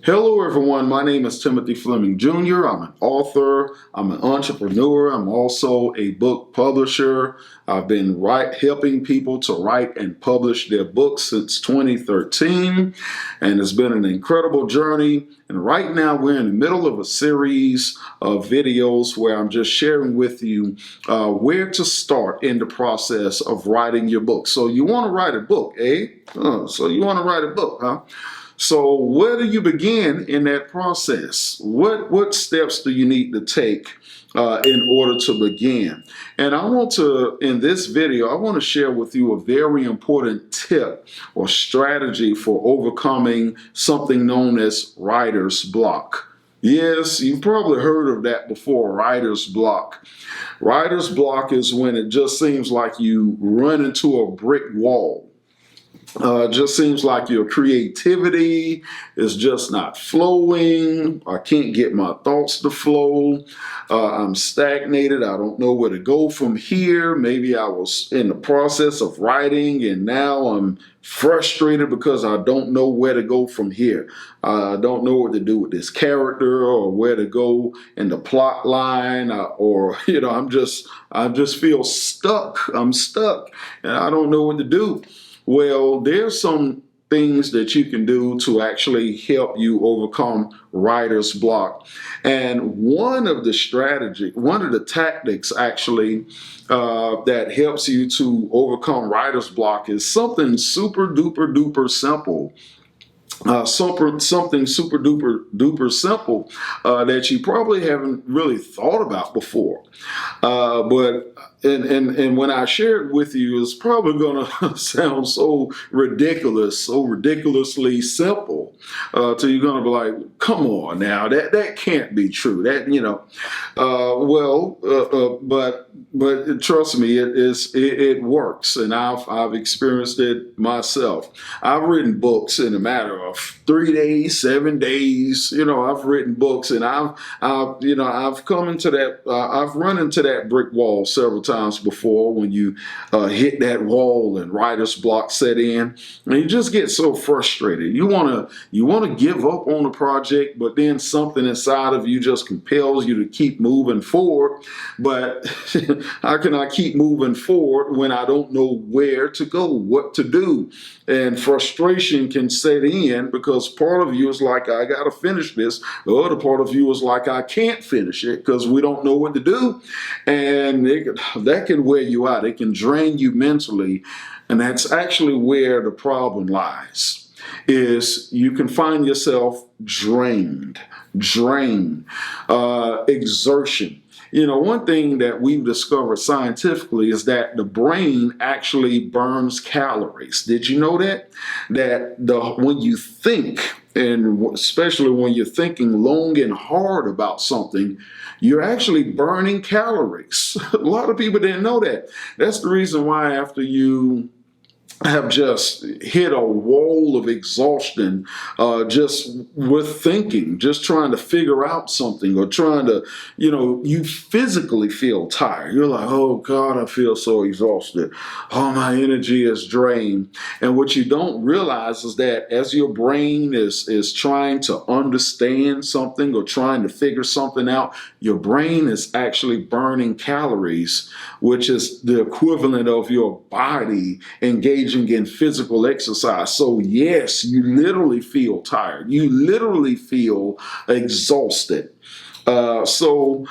Hello, everyone. My name is Timothy Fleming Jr. I'm an author. I'm an entrepreneur. I'm also a book publisher. I've been helping people to write and publish their books since 2013, and it's been an incredible journey. And right now, we're in the middle of a series of videos where I'm just sharing with you where to start in the process of writing your book. So you want to write a book, eh? So you want to write a book, huh? So where do you begin in that process? What steps do you need to take in order to begin? And in this video, I want to share with you a very important tip or strategy for overcoming something known as writer's block. Yes, you've probably heard of that before, writer's block. Writer's block is when it just seems like you run into a brick wall. Just seems like your creativity is just not flowing. I can't get my thoughts to flow. I'm stagnated. I don't know where to go from here. Maybe I was in the process of writing and now I'm frustrated because I don't know where to go from here. I don't know what to do with this character or where to go in the plot line, I just feel stuck. I'm stuck and I don't know what to do. Well, there's some things that you can do to actually help you overcome writer's block. And one of the tactics actually that helps you to overcome writer's block is something super duper duper simple. Something super duper duper simple that you probably haven't really thought about before. But when I share it with you, it's probably going to sound so ridiculous, so ridiculously simple. So you're going to be like, "Come on now, that can't be true." But trust me, it works, and I've experienced it myself. I've written books in a matter of 3 days, 7 days. I've written books, and I've come into that. I've run into that brick wall several times before when you hit that wall and writer's block set in, and you just get so frustrated. You want to give up on a project, but then something inside of you just compels you to keep moving forward. But how can I keep moving forward when I don't know where to go, what to do? And frustration can set in because part of you is like, I got to finish this. The other part of you is like, I can't finish it because we don't know what to do. And that can wear you out. It can drain you mentally. And that's actually where the problem lies, is you can find yourself drained, exertion. One thing that we've discovered scientifically is that the brain actually burns calories. Did you know that? When you think, and especially when you're thinking long and hard about something, you're actually burning calories. A lot of people didn't know that. That's the reason why after you have just hit a wall of exhaustion just with thinking, just trying to figure out something or trying to, you physically feel tired. You're like, oh God, I feel so exhausted. Oh, my energy is drained. And what you don't realize is that as your brain is trying to understand something or trying to figure something out, your brain is actually burning calories, which is the equivalent of your body engaging in physical exercise. So yes, you literally feel tired. You literally feel exhausted. So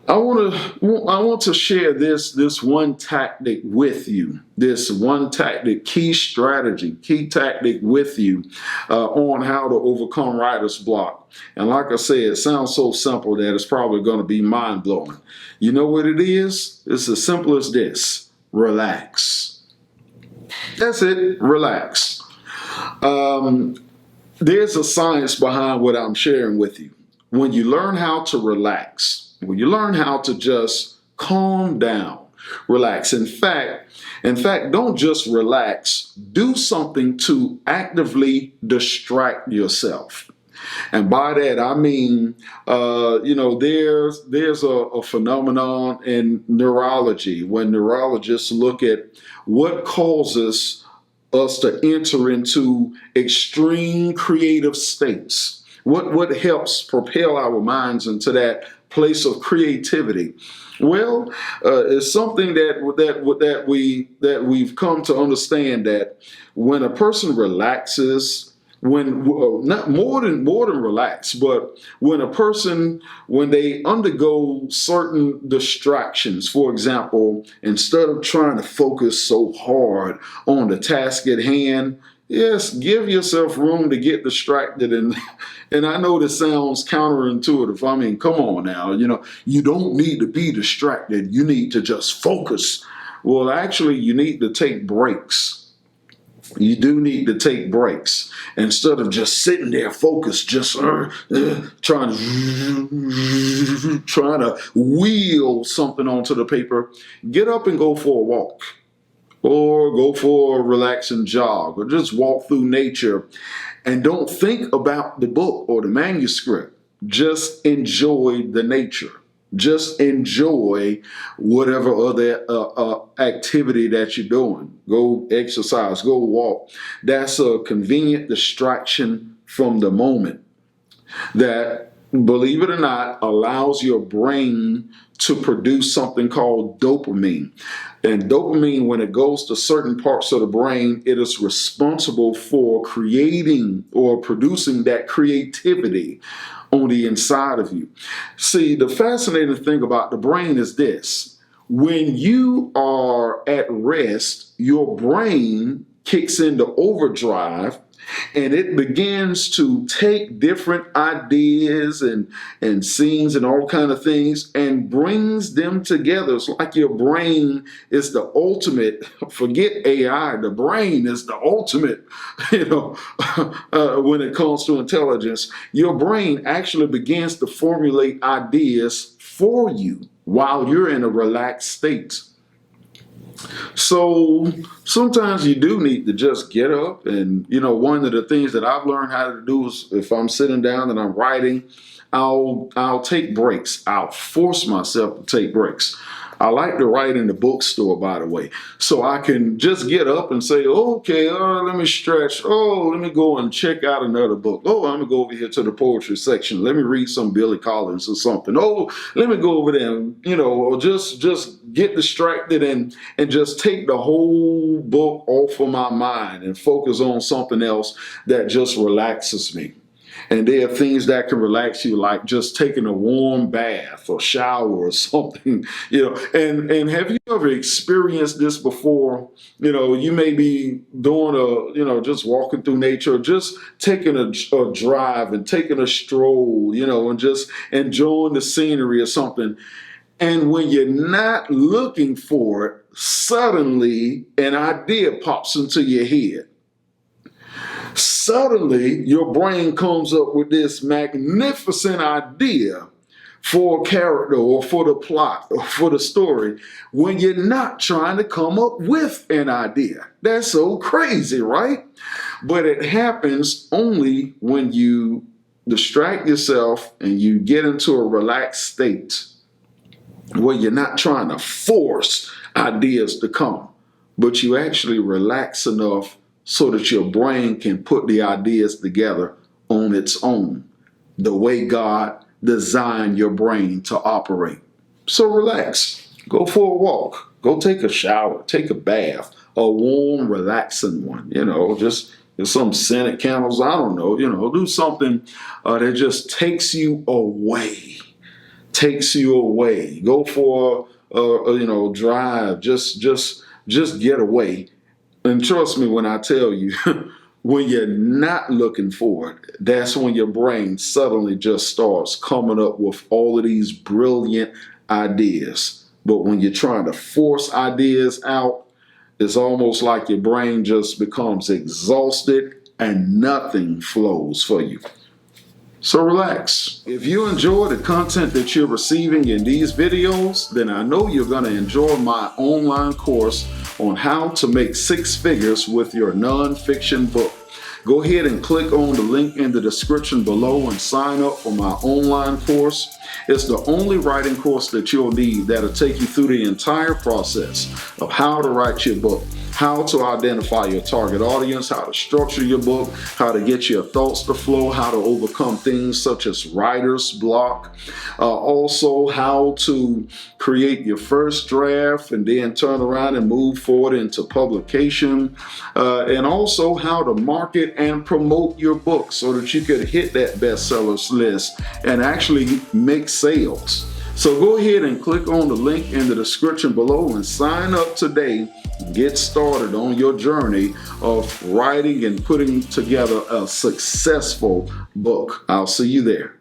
I want to share this one tactic with you. This one tactic, key tactic with you on how to overcome writer's block. And like I said, it sounds so simple that it's probably going to be mind blowing. You know what it is? It's as simple as this: relax. That's it. Relax. There's a science behind what I'm sharing with you. When you learn how to relax, when you learn how to just calm down, relax. In fact, don't just relax. Do something to actively distract yourself. And by that, I mean, there's a phenomenon in neurology when neurologists look at what causes us to enter into extreme creative states. What helps propel our minds into that place of creativity? Well, it's something that we've come to understand, that when a person relaxes, not more than relax, but when they undergo certain distractions. For example, instead of trying to focus so hard on the task at hand, yes, give yourself room to get distracted. And I know this sounds counterintuitive. I mean, come on now, you don't need to be distracted. You need to just focus. Well, actually, you need to take breaks. You do need to take breaks instead of just sitting there focused, just trying to wheel something onto the paper. Get up and go for a walk, or go for a relaxing jog, or just walk through nature, and don't think about the book or the manuscript. Just enjoy the nature. Just enjoy whatever other activity that you're doing. Go exercise, go walk. That's a convenient distraction from the moment that, believe it or not, allows your brain to produce something called dopamine. And dopamine, when it goes to certain parts of the brain, it is responsible for creating or producing that creativity on the inside of you. See, the fascinating thing about the brain is this: when you are at rest, your brain kicks into overdrive, and it begins to take different ideas and scenes and all kind of things and brings them together. It's like your brain is the ultimate, forget AI, the brain is the ultimate, when it comes to intelligence. Your brain actually begins to formulate ideas for you while you're in a relaxed state. So sometimes you do need to just get up. And, one of the things that I've learned how to do is, if I'm sitting down and I'm writing, I'll take breaks. I'll force myself to take breaks. I like to write in the bookstore, by the way, so I can just get up and say, okay, let me stretch. Oh, let me go and check out another book. Oh, I'm going to go over here to the poetry section. Let me read some Billy Collins or something. Oh, let me go over there and, or just get distracted and just take the whole book off of my mind and focus on something else that just relaxes me. And there are things that can relax you, like just taking a warm bath or shower or something, And have you ever experienced this before? You may be doing just walking through nature, or just taking a drive and taking a stroll, and just enjoying the scenery or something. And when you're not looking for it, suddenly an idea pops into your head. Suddenly, your brain comes up with this magnificent idea for a character or for the plot or for the story, when you're not trying to come up with an idea. That's so crazy, right? But it happens only when you distract yourself and you get into a relaxed state where you're not trying to force ideas to come, but you actually relax enough so that your brain can put the ideas together on its own, the way God designed your brain to operate. So relax. Go for a walk. Go take a shower. Take a bath. A warm, relaxing one. Just some scented candles. I don't know. Do something that just takes you away. Go for a drive. Just get away. And trust me when I tell you, when you're not looking for it, that's when your brain suddenly just starts coming up with all of these brilliant ideas. But when you're trying to force ideas out, it's almost like your brain just becomes exhausted and nothing flows for you. So relax. If you enjoy the content that you're receiving in these videos, then I know you're going to enjoy my online course on how to make 6 figures with your nonfiction book. Go ahead and click on the link in the description below and sign up for my online course. It's the only writing course that you'll need that'll take you through the entire process of how to write your book. how to identify your target audience, how to structure your book, how to get your thoughts to flow, how to overcome things such as writer's block, also how to create your first draft and then turn around and move forward into publication, and also how to market and promote your book so that you could hit that bestsellers list and actually make sales. So go ahead and click on the link in the description below and sign up today. Get started on your journey of writing and putting together a successful book. I'll see you there.